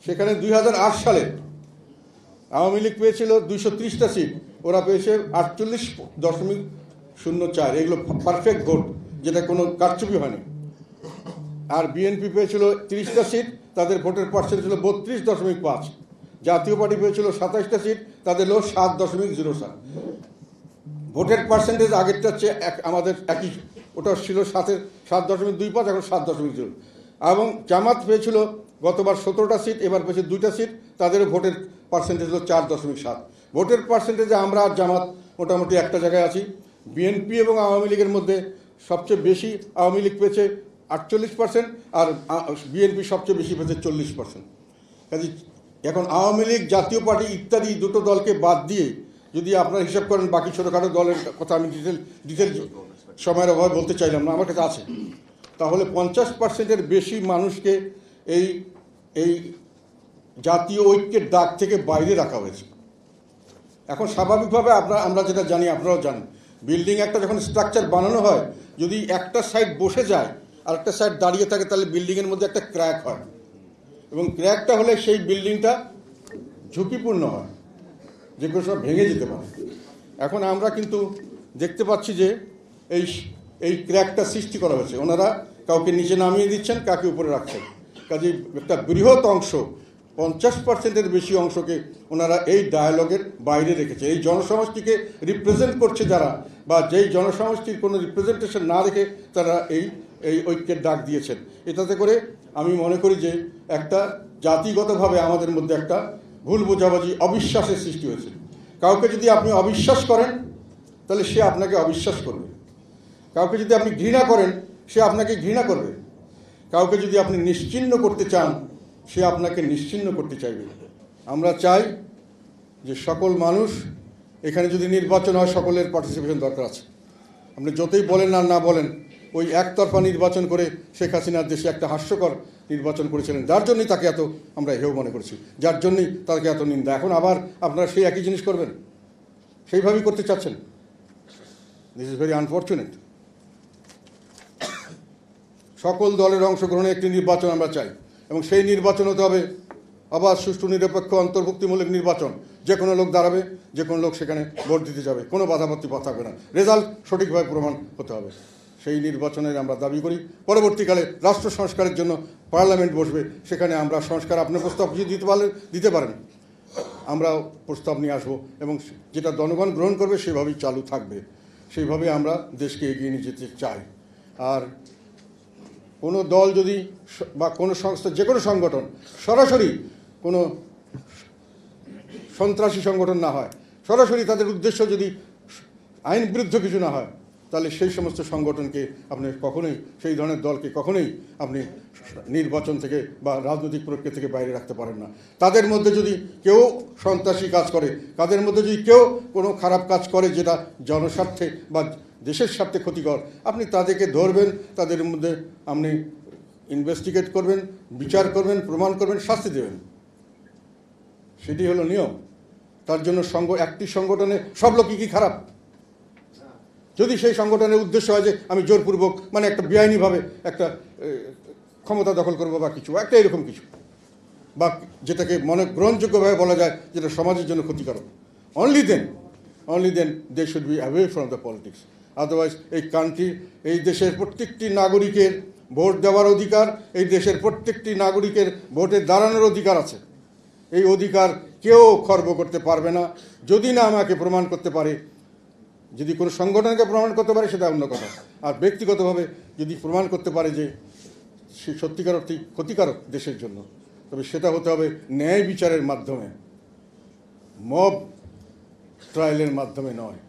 সেখানে 2008 সালে আওয়ামী লীগ পেয়েছিল 230টা সিট, ওরা পেয়েছে 48.04। এগুলো পারফেক্ট ভোট, যেটা কোনো কারচুপি হয়নি। আর বিএনপি পেয়েছিল 30টা সিট, তাদের ভোটের পার্সেন্ট ছিল 32.5। জাতীয় পার্টি পেয়েছিল 27টা সিট, তাদের হলো 7.07। ভোটের পার্সেন্টেজ আগেরটা চেয়ে আমাদের একই, ওটা ছিল 7.25, এখন 7.0। এবং জামাত পেয়েছিল গতবার 17টা সিট, এবার পেয়েছে 2টা সিট, তাদেরও ভোটের পার্সেন্টেজ হলো 4.7। ভোটের পার্সেন্টেজে আমরা আর জামাত মোটামুটি একটা জায়গায় আছি। বিএনপি এবং আওয়ামী লীগের মধ্যে সবচেয়ে বেশি আওয়ামী লীগ পেয়েছে 48%, আর বিএনপি সবচেয়ে বেশি পেয়েছে 40%। কাজে এখন আওয়ামী লীগ, জাতীয় পার্টি ইত্যাদি দুটো দলকে বাদ দিয়ে যদি আপনারা হিসাব করেন, বাকি ছোটোখাটো দলের কথা আমি ডিটেল সময়ের অভাবে বলতে চাইলাম না, আমার কাছে আছে, তাহলে 50%-এর বেশি মানুষকে এই জাতীয় ঐক্যের দাগ থেকে বাইরে রাখা হয়েছে। এখন স্বাভাবিকভাবে আমরা যেটা জানি, আপনারাও জানেন, বিল্ডিং একটা যখন স্ট্রাকচার বানানো হয়, যদি একটা সাইড বসে যায় আর একটা সাইড দাঁড়িয়ে থাকে, তাহলে বিল্ডিংয়ের মধ্যে একটা ক্র্যাক হয়, এবং ক্র্যাকটা হলে সেই বিল্ডিংটা ঝুঁকিপূর্ণ হয়, যে কোনো সময় ভেঙে যেতে পারে। এখন আমরা কিন্তু দেখতে পাচ্ছি যে এই ক্র্যাকটা সৃষ্টি করা হয়েছে। ওনারা কাউকে নিচে নামিয়ে দিচ্ছেন, কাকে উপরে রাখছেন। কাজে একটা বৃহৎ অংশ, 50%-এর বেশি অংশকে ওনারা এই ডায়ালগের বাইরে রেখেছে। এই জনসমষ্টিকে রিপ্রেজেন্ট করছে যারা, বা যেই জনসমষ্টির কোনো রিপ্রেজেন্টেশন না রেখে তারা এই ঐক্যের ডাক দিয়েছেন। এটাতে করে আমি মনে করি যে একটা জাতিগতভাবে আমাদের মধ্যে একটা ভুল বোঝাবুঝি, অবিশ্বাসের সৃষ্টি হয়েছে। কাউকে যদি আপনি অবিশ্বাস করেন, তাহলে সে আপনাকে অবিশ্বাস করবে। কাউকে যদি আপনি ঘৃণা করেন, সে আপনাকে ঘৃণা করবে। কাউকে যদি আপনি নিশ্চিহ্ন করতে চান, সে আপনাকে নিশ্চিহ্ন করতে চাইবে। আমরা চাই যে সকল মানুষ, এখানে যদি নির্বাচন হয়, সকলের পার্টিসিপেশন দরকার আছে। আপনি যতই বলেন আর না বলেন, ওই একতরফা নির্বাচন করে শেখ হাসিনার দেশে একটা হাস্যকর নির্বাচন করেছিলেন, যার জন্যই তাকে এত আমরা হেয় মনে করেছি, যার জন্যই তাকে এত নিন্দা। এখন আবার আপনারা সেই একই জিনিস করবেন, সেইভাবেই করতে চাচ্ছেন। This is very unfortunate. সকল দলের অংশগ্রহণে একটি নির্বাচন আমরা চাই, এবং সেই নির্বাচন হতে হবে আবার সুষ্ঠু, নিরপেক্ষ, অন্তর্ভুক্তিমূলক নির্বাচন। যে কোনো লোক দাঁড়াবে, যে কোনো লোক সেখানে ভোট দিতে যাবে, কোনো বাধাপত্তি থাকবে না, রেজাল্ট সঠিকভাবে প্রমাণ হতে হবে। সেই নির্বাচনের আমরা দাবি করি। পরবর্তীকালে রাষ্ট্র সংস্কারের জন্য পার্লামেন্ট বসবে, সেখানে আমরা সংস্কার, আপনার প্রস্তাব যদি দিতে পারেন, আমরাও প্রস্তাব নিয়ে আসবো, এবং যেটা জনগণ গ্রহণ করবে সেভাবেই চালু থাকবে। সেইভাবে আমরা দেশকে এগিয়ে নিয়ে যেতে চাই। আর কোনো দল যদি, বা কোনো সংস্থা, যে কোনো সংগঠন সরাসরি কোনো সন্ত্রাসী সংগঠন না হয়, সরাসরি তাদের উদ্দেশ্য যদি আইন বিরুদ্ধ কিছু না হয়, তাহলে সেই সমস্ত সংগঠনকে আপনি কখনোই, সেই ধরনের দলকে কখনোই আপনি নির্বাচন থেকে বা রাজনৈতিক প্রক্রিয়া থেকে বাইরে রাখতে পারেন না। তাদের মধ্যে যদি কেউ সন্ত্রাসী কাজ করে, তাদের মধ্যে যদি কেউ কোনো খারাপ কাজ করে যেটা জনস্বার্থে বা দেশের স্বার্থে ক্ষতিকর, আপনি তাদেরকে ধরবেন, তাদের মধ্যে আপনি ইনভেস্টিগেট করবেন, বিচার করবেন, প্রমাণ করবেন, শাস্তি দেবেন। সেটি হলো নিয়ম। তার জন্য একটি সংগঠনে সব লোকই কি খারাপ? যদি সেই সংগঠনের উদ্দেশ্য হয় যে আমি জোরপূর্বক, মানে একটা বেআইনিভাবে একটা ক্ষমতা দখল করবো বা কিছু একটা এরকম কিছু, বা যেটাকে গ্রহণযোগ্যভাবে বলা যায় যেটা সমাজের জন্য ক্ষতিকারক, only then they should be away from the politics. Otherwise এই কান্ট্রি, এই দেশের প্রত্যেকটি নাগরিকের ভোট দেওয়ার অধিকার, এই দেশের প্রত্যেকটি নাগরিকের ভোটে দাঁড়ানোর অধিকার আছে। এই অধিকার কেউ খর্ব করতে পারবে না, যদি না আমাকে প্রমাণ করতে পারে। যদি কোনো সংগঠনকে প্রমাণ করতে পারে সেটা অন্য কথা, আর ব্যক্তিগতভাবে যদি প্রমাণ করতে পারে যে সে সত্যিকার অর্থে ক্ষতিকারক দেশের জন্য, তবে সেটা হতে হবে ন্যায় বিচারের মাধ্যমে, মব ট্রায়ালের মাধ্যমে নয়।